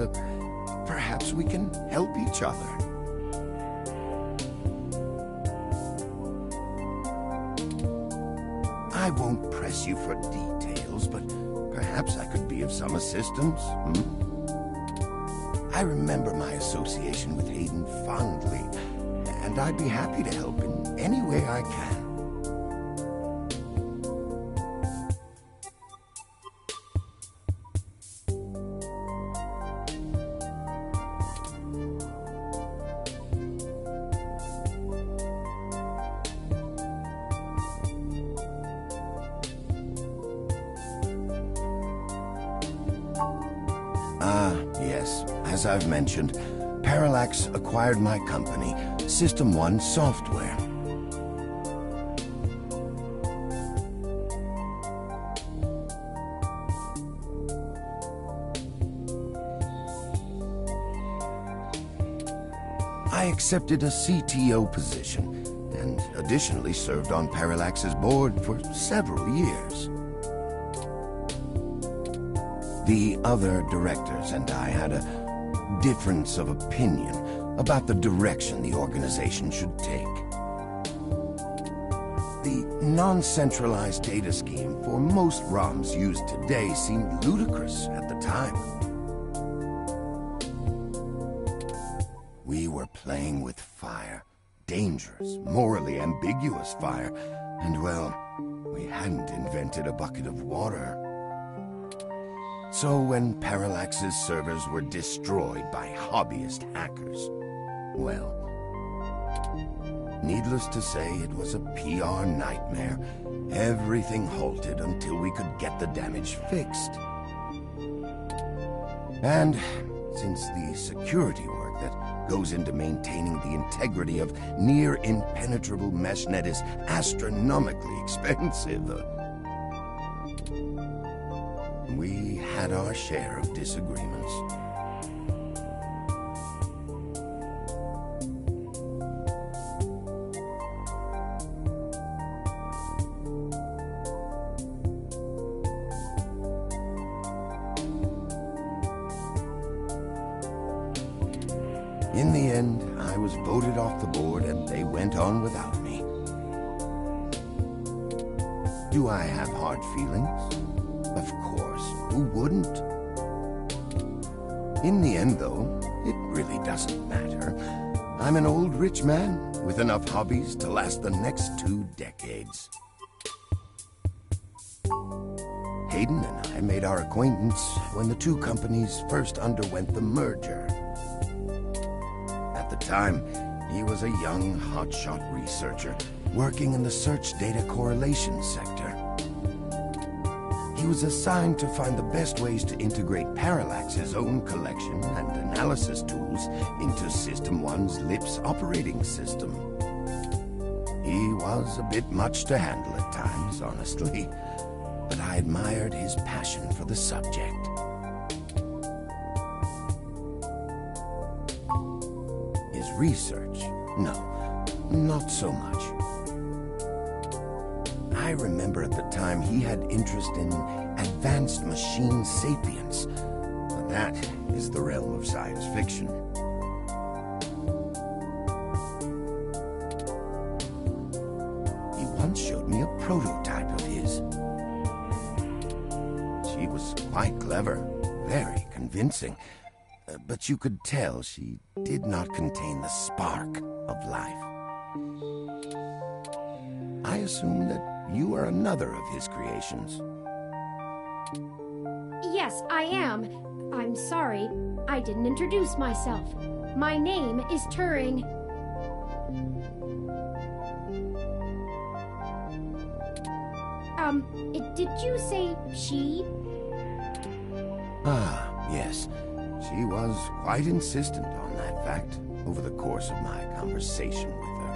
perhaps we can help each other. I won't press you for details, but perhaps I could be of some assistance. I remember my association with Hayden fondly, and I'd be happy to help in any way I can. Yes, as I've mentioned, Parallax acquired my company, System 1 Software. accepted a CTO position and additionally served on Parallax's board for several years. The other directors and I had a difference of opinion about the direction the organization should take. The non-centralized data scheme for most ROMs used today seemed ludicrous at the time. We were playing with fire, dangerous, morally ambiguous fire, and well, we hadn't invented a bucket of water. So when Parallax's servers were destroyed by hobbyist hackers, well, needless to say, it was a PR nightmare. Everything halted until we could get the damage fixed. And since the security work that goes into maintaining the integrity of near impenetrable meshnet is astronomically expensive, we had our share of disagreements. In the end, I was voted off the board and they went on without me. Do I have hard feelings? Of course, who wouldn't? In the end, though, it really doesn't matter. I'm an old rich man with enough hobbies to last the next 2 decades. Hayden and I made our acquaintance when the two companies first underwent the merger. At the time, he was a young, hotshot researcher working in the search data correlation sector. He was assigned to find the best ways to integrate Parallax's own collection and analysis tools into System 1's LIPS operating system. He was a bit much to handle at times, honestly, but I admired his passion for the subject. His research? No, not so much. I remember at the time he had interest in advanced machine sapience. But that is the realm of science fiction. He once showed me a prototype of his. She was quite clever, very convincing, but you could tell she did not contain the spark of life. I assume that you are another of his creations. Yes, I am. I'm sorry, I didn't introduce myself. My name is Turing. Did you say she? Ah, yes. She was quite insistent on that fact over the course of my conversation with her.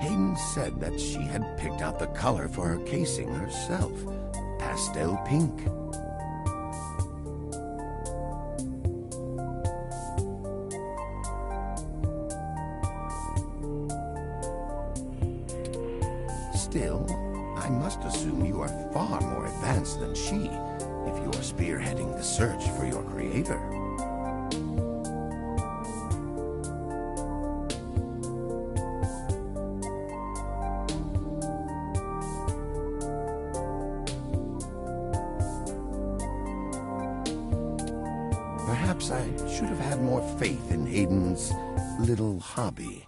Hayden said that she had picked out the color for her casing herself, pastel pink. Still, I must assume you are far more advanced than she if you are spearheading the search for your creator. Perhaps I should have had more faith in Hayden's little hobby.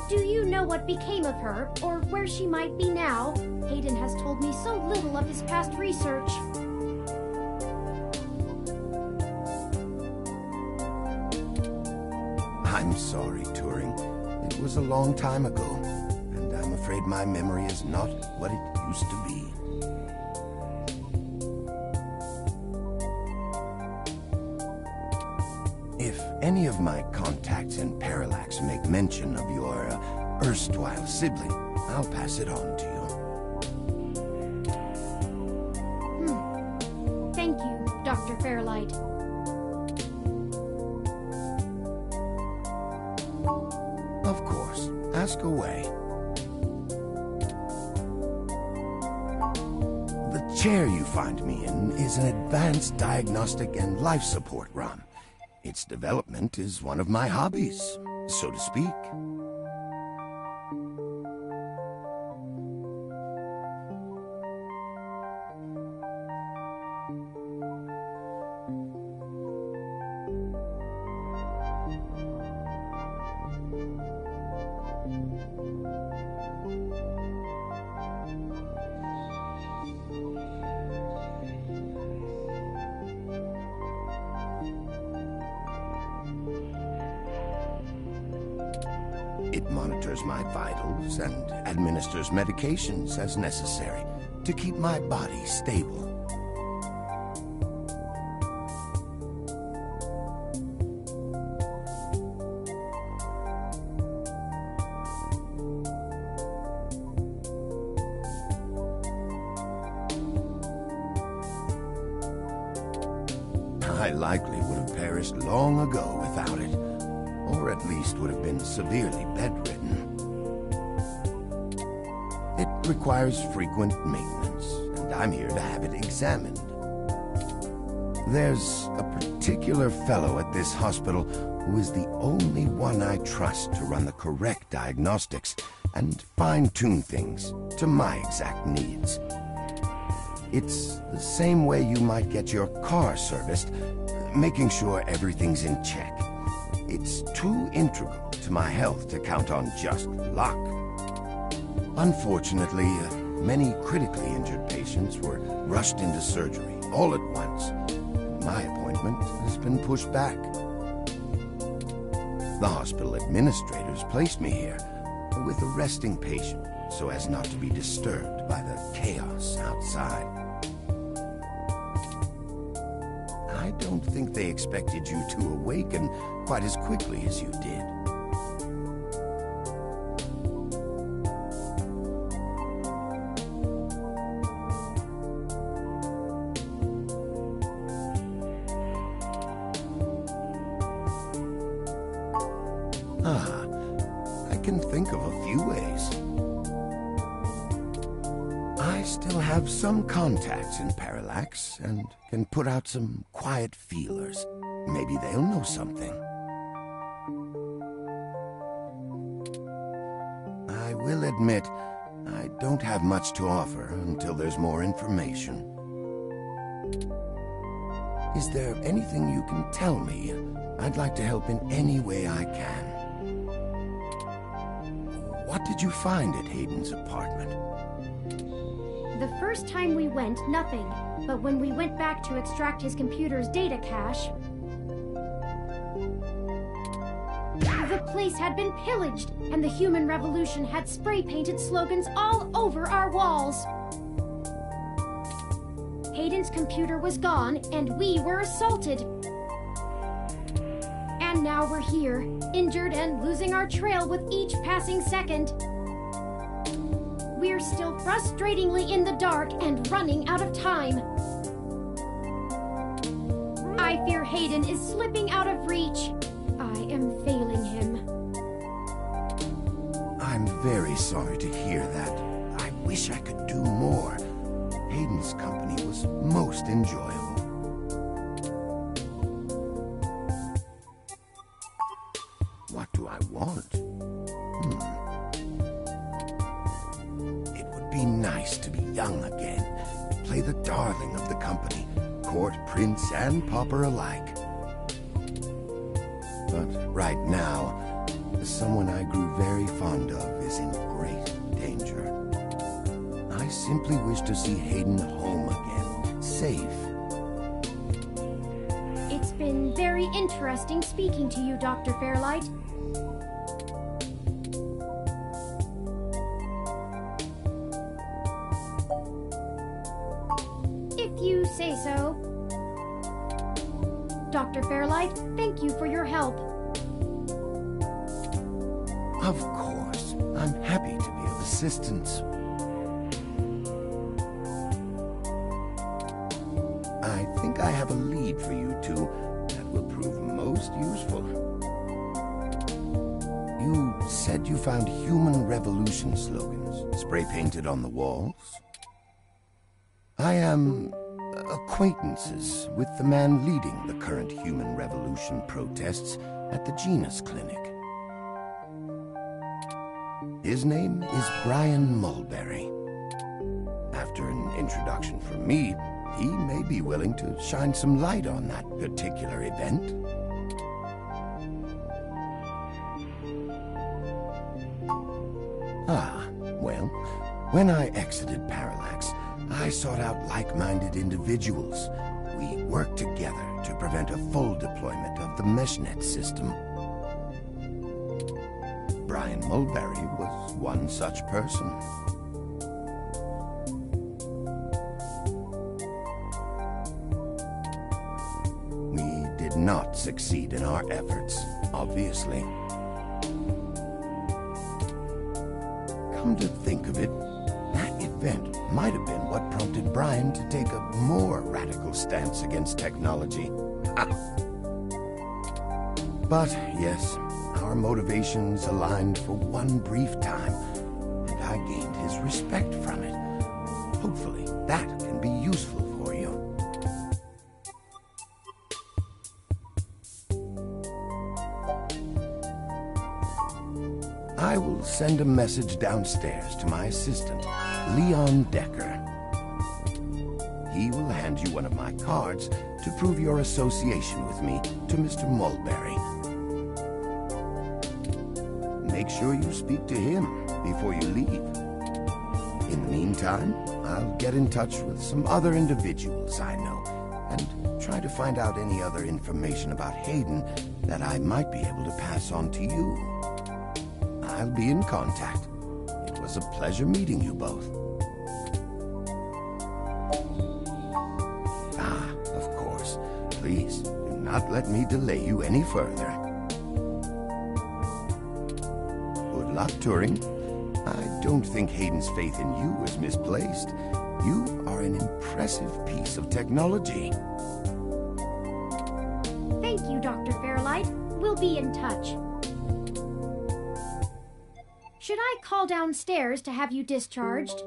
Do you know what became of her, or where she might be now? Hayden has told me so little of his past research. I'm sorry, Turing. It was a long time ago, and I'm afraid my memory is not what it used to be. If any of my contacts in Parallax make mention of your erstwhile sibling, I'll pass it on to you. Thank you, Dr. Fairlight. Of course. Ask away. The chair you find me in is an advanced diagnostic and life support ROM. Its development is one of my hobbies, so to speak. It monitors my vitals and administers medications as necessary to keep my body stable. I likely would have perished long ago without it. Or at least would have been severely bedridden. It requires frequent maintenance, and I'm here to have it examined. There's a particular fellow at this hospital who is the only one I trust to run the correct diagnostics and fine-tune things to my exact needs. It's the same way you might get your car serviced, making sure everything's in check. It's too integral to my health to count on just luck. Unfortunately, many critically injured patients were rushed into surgery all at once. My appointment has been pushed back. The hospital administrators placed me here with a resting patient so as not to be disturbed by the chaos outside. I don't think they expected you to awaken quite as quickly as you did. I can think of a few ways. I still have some contacts in Parallax and can put out some quiet feelers. Maybe they'll know something. I will admit, I don't have much to offer until there's more information. Is there anything you can tell me? I'd like to help in any way I can. What did you find at Hayden's apartment? The first time we went, nothing. But when we went back to extract his computer's data cache, the place had been pillaged, and the Human Revolution had spray-painted slogans all over our walls. Hayden's computer was gone, and we were assaulted. And now we're here, injured and losing our trail with each passing second. We're still frustratingly in the dark and running out of time. I fear Hayden is slipping out of reach. I am failing him. I'm very sorry to hear that. I wish I could do more. Hayden's company was most enjoyable. What do I want? It would be nice to be young again, play the darling of the company, court prince and pauper alike. But right now, someone I grew very fond of is in great danger. I simply wish to see Hayden home again, safe. It's been very interesting speaking to you, Dr. Fairlight. If you say so. Dr. Fairlight, thank you for your help. Of course. I'm happy to be of assistance. I think I have a lead for you two that will prove most useful. You said you found human revolution slogans spray-painted on the walls? I am acquaintances with the man leading the current human revolution protests at the Genus Clinic. His name is Brian Mulberry. After an introduction from me, he may be willing to shine some light on that particular event. Ah, well, when I exited Parallax, I sought out like-minded individuals. We worked together to prevent a full deployment of the MeshNet system. Brian Mulberry was one such person. We did not succeed in our efforts, obviously. Come to think of it, that event might have been what prompted Brian to take a more radical stance against technology. But yes, our motivations aligned for one brief time, and I gained his respect from it. Hopefully, that can be useful for you. I will send a message downstairs to my assistant, Leon Decker. He will hand you one of my cards to prove your association with me to Mr. Mulberry. Make sure you speak to him before you leave. In the meantime, I'll get in touch with some other individuals I know and try to find out any other information about Hayden that I might be able to pass on to you. I'll be in contact. It was a pleasure meeting you both. Ah, of course. Please, do not let me delay you any further. Good luck, Turing. I don't think Hayden's faith in you is misplaced. You are an impressive piece of technology. Thank you, Dr. Fairlight. We'll be in touch. Should I call downstairs to have you discharged?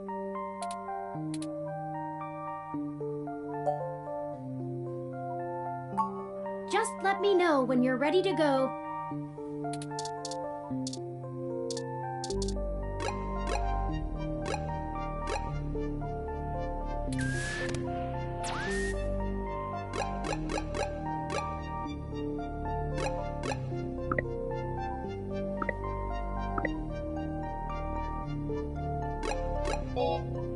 Just let me know when you're ready to go. Oh.